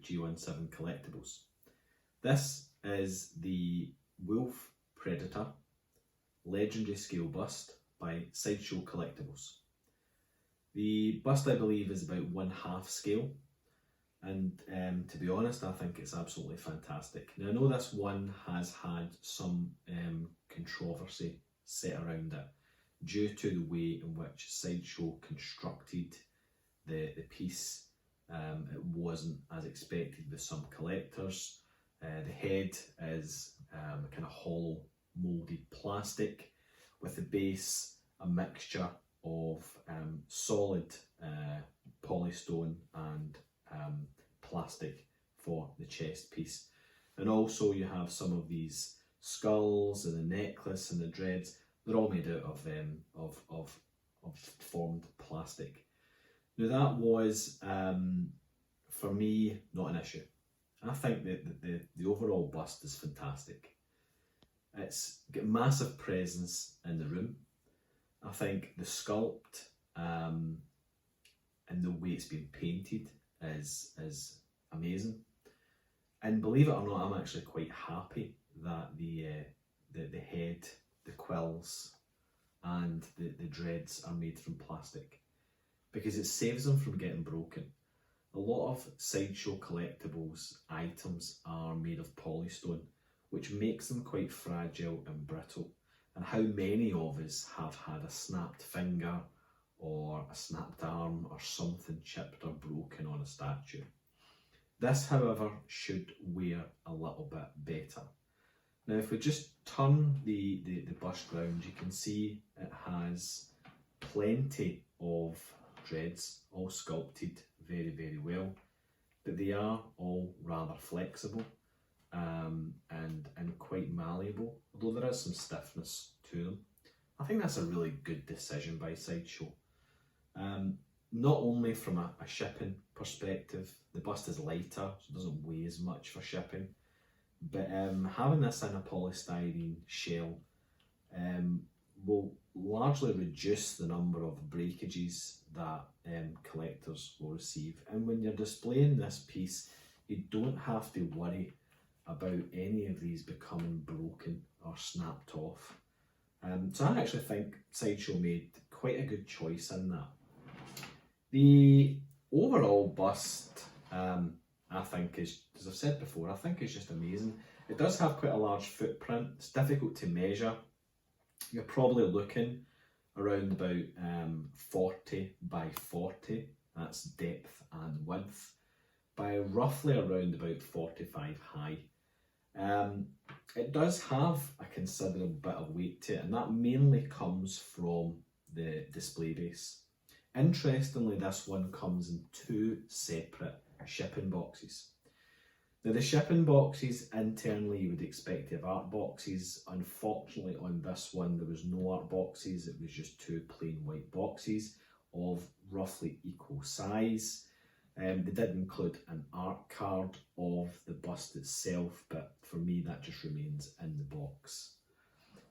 G17 Collectibles. This is the Wolf Predator Legendary Scale Bust by Sideshow Collectibles. The bust, I believe, is about 1/2 scale, and to be honest, I think it's absolutely fantastic. Now, I know this one has had some controversy set around it due to the way in which Sideshow constructed the piece. It wasn't as expected with some collectors. The head is a kind of hollow moulded plastic, with the base a mixture of solid polystone and plastic for the chest piece. And also you have some of these skulls and the necklace and the dreads. They're all made out of formed plastic. Now that was, for me, not an issue. I think that the overall bust is fantastic. It's got massive presence in the room. I think the sculpt and the way it's been painted is amazing. And believe it or not, I'm actually quite happy that the head, the quills and the dreads are made from plastic, because it saves them from getting broken. A lot of Sideshow Collectibles items are made of polystone, which makes them quite fragile and brittle. And how many of us have had a snapped finger or a snapped arm or something chipped or broken on a statue? This, however, should wear a little bit better. Now, if we just turn the bust round, you can see it has plenty of dreads, all sculpted very, very well, but they are all rather flexible and quite malleable, although there is some stiffness to them. I think that's a really good decision by Sideshow. Not only from a shipping perspective, the bust is lighter, so it doesn't weigh as much for shipping, but having this in a polystyrene shell will largely reduce the number of breakages that collectors will receive. And when you're displaying this piece, you don't have to worry about any of these becoming broken or snapped off. So I actually think Sideshow made quite a good choice in that. The overall bust, I think is, as I've said before, I think is just amazing. It does have quite a large footprint. It's difficult to measure. You're probably looking around about 40 by 40, that's depth and width, by roughly around about 45 high. It does have a considerable bit of weight to it, and that mainly comes from the display base. Interestingly, this one comes in 2 separate shipping boxes. Now, the shipping boxes, internally you would expect to have art boxes. Unfortunately, on this one there was no art boxes, it was just 2 plain white boxes of roughly equal size. They did include an art card of the bust itself, but for me that just remains in the box.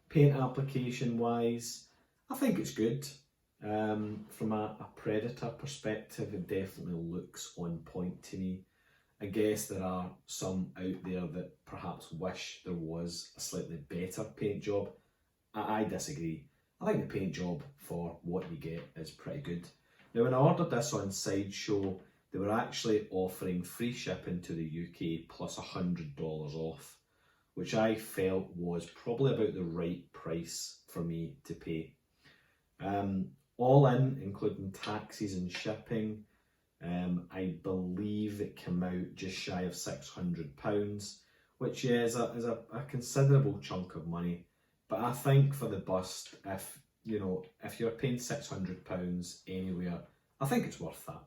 Paint application wise, I think it's good. From a Predator perspective, it definitely looks on point to me. I guess there are some out there that perhaps wish there was a slightly better paint job. I disagree. I think the paint job for what you get is pretty good. Now, when I ordered this on Sideshow, they were actually offering free shipping to the UK plus $100 off, which I felt was probably about the right price for me to pay. All in, including taxes and shipping, I believe it came out just shy of £600, which is a considerable chunk of money. But I think for the bust, if you're paying £600 anywhere, I think it's worth that.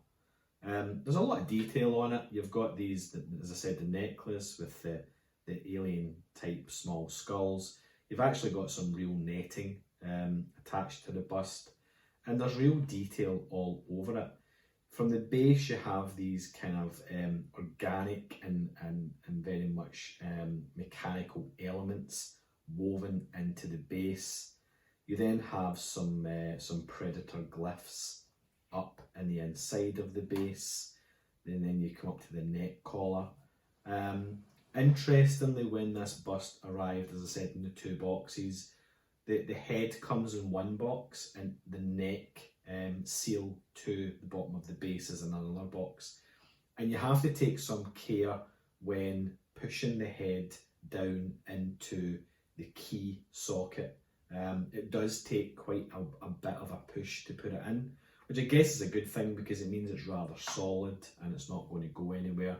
There's a lot of detail on it. You've got these, as I said, the necklace with the alien type small skulls. You've actually got some real netting attached to the bust, and there's real detail all over it. From the base, you have these kind of organic and very much mechanical elements woven into the base. You then have some Predator glyphs up in the inside of the base. and then you come up to the neck collar. Interestingly, when this bust arrived, as I said, in the 2 boxes, the head comes in one box and the neck seal to the bottom of the base is in another box. And you have to take some care when pushing the head down into the key socket. It does take quite a bit of a push to put it in, which I guess is a good thing because it means it's rather solid and it's not going to go anywhere.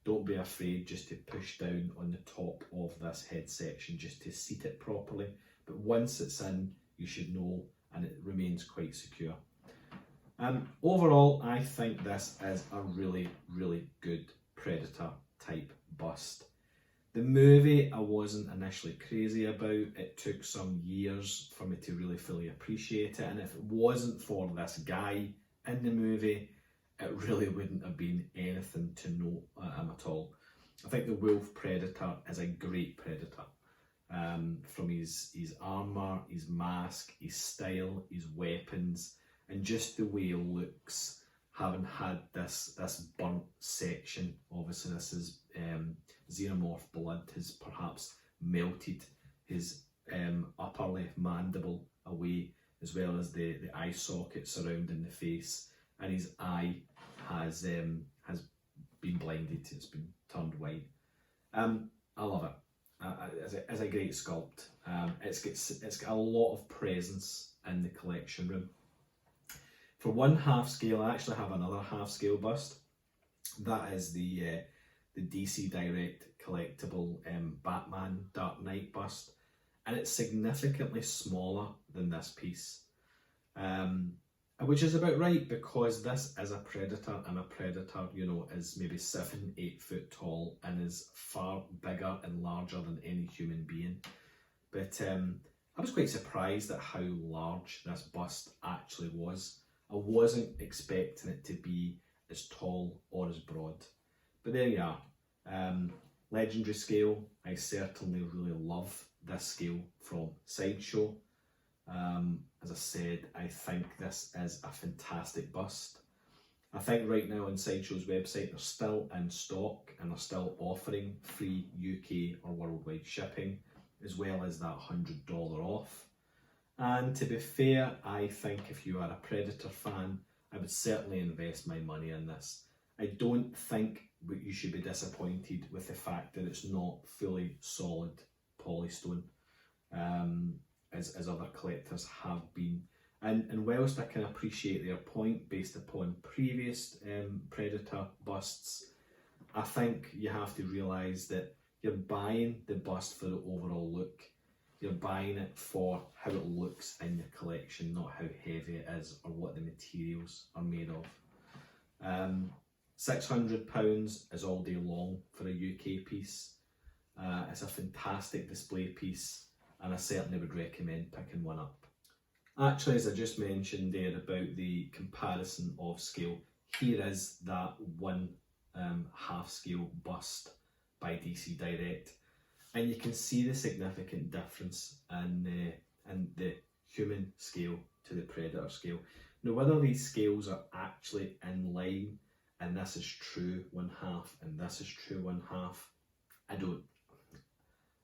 Don't be afraid just to push down on the top of this head section just to seat it properly. But once it's in, you should know, and it remains quite secure. Overall, I think this is a really, really good Predator type bust. The movie I wasn't initially crazy about. It took some years for me to really fully appreciate it, and if it wasn't for this guy in the movie, it really wouldn't have been anything to note at all. I think the Wolf Predator is a great Predator. From his armour, his mask, his style, his weapons, and just the way he looks, having had this burnt section. Obviously this is xenomorph blood has perhaps melted his upper left mandible away, as well as the eye socket surrounding the face, and his eye has been blinded, it's been turned white. I love it. It's a great sculpt. It's got a lot of presence in the collection room. For one half scale, I actually have another half scale bust. That is the DC Direct collectible Batman Dark Knight bust, and it's significantly smaller than this piece, which is about right because this is a Predator, and a Predator, you know, is maybe 7-8 foot tall and is far bigger and larger than any human being. But I was quite surprised at how large this bust actually was. I wasn't expecting it to be as tall or as broad, but there you are. Legendary scale. I certainly really love this scale from Sideshow. As I said, I think this is a fantastic bust. I think right now on Sideshow's website they're still in stock and they're still offering free UK or worldwide shipping, as well as that $100 off. And to be fair, I think if you are a Predator fan, I would certainly invest my money in this. I don't think you should be disappointed with the fact that it's not fully solid polystone, as other collectors have been. And whilst I can appreciate their point based upon previous Predator busts, I think you have to realise that you're buying the bust for the overall look. You're buying it for how it looks in your collection, not how heavy it is or what the materials are made of. £600 is all day long for a UK piece. It's a fantastic display piece, and I certainly would recommend picking one up. Actually, as I just mentioned there about the comparison of scale, here is that one half scale bust by DC Direct. And you can see the significant difference in the human scale to the Predator scale. Now, whether these scales are actually in line, and this is true one half and this is true one half,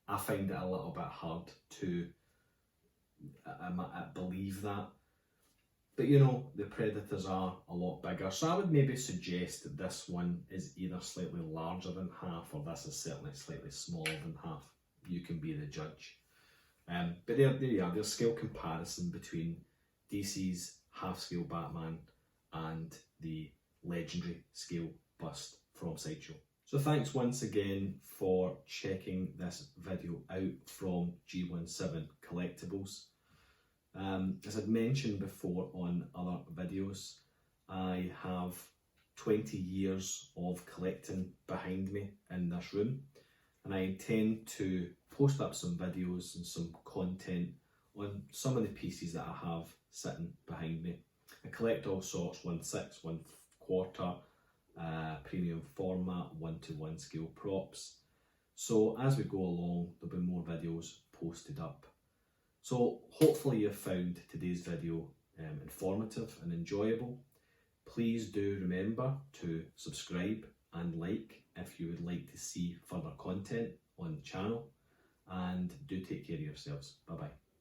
I find it a little bit hard to believe that. But you know, the Predators are a lot bigger, so I would maybe suggest that this one is either slightly larger than half, or this is certainly slightly smaller than half. You can be the judge. But there you are, there's scale comparison between DC's half-scale Batman and the legendary scale bust from Sideshow. So thanks once again for checking this video out from G17 Collectibles. As I'd mentioned before on other videos, I have 20 years of collecting behind me in this room, and I intend to post up some videos and some content on some of the pieces that I have sitting behind me. I collect all sorts, 1/6, 1/4, premium format, 1:1 scale props. So as we go along, there'll be more videos posted up. So hopefully you've found today's video informative and enjoyable. Please do remember to subscribe and like if you would like to see further content on the channel, and do take care of yourselves. Bye bye.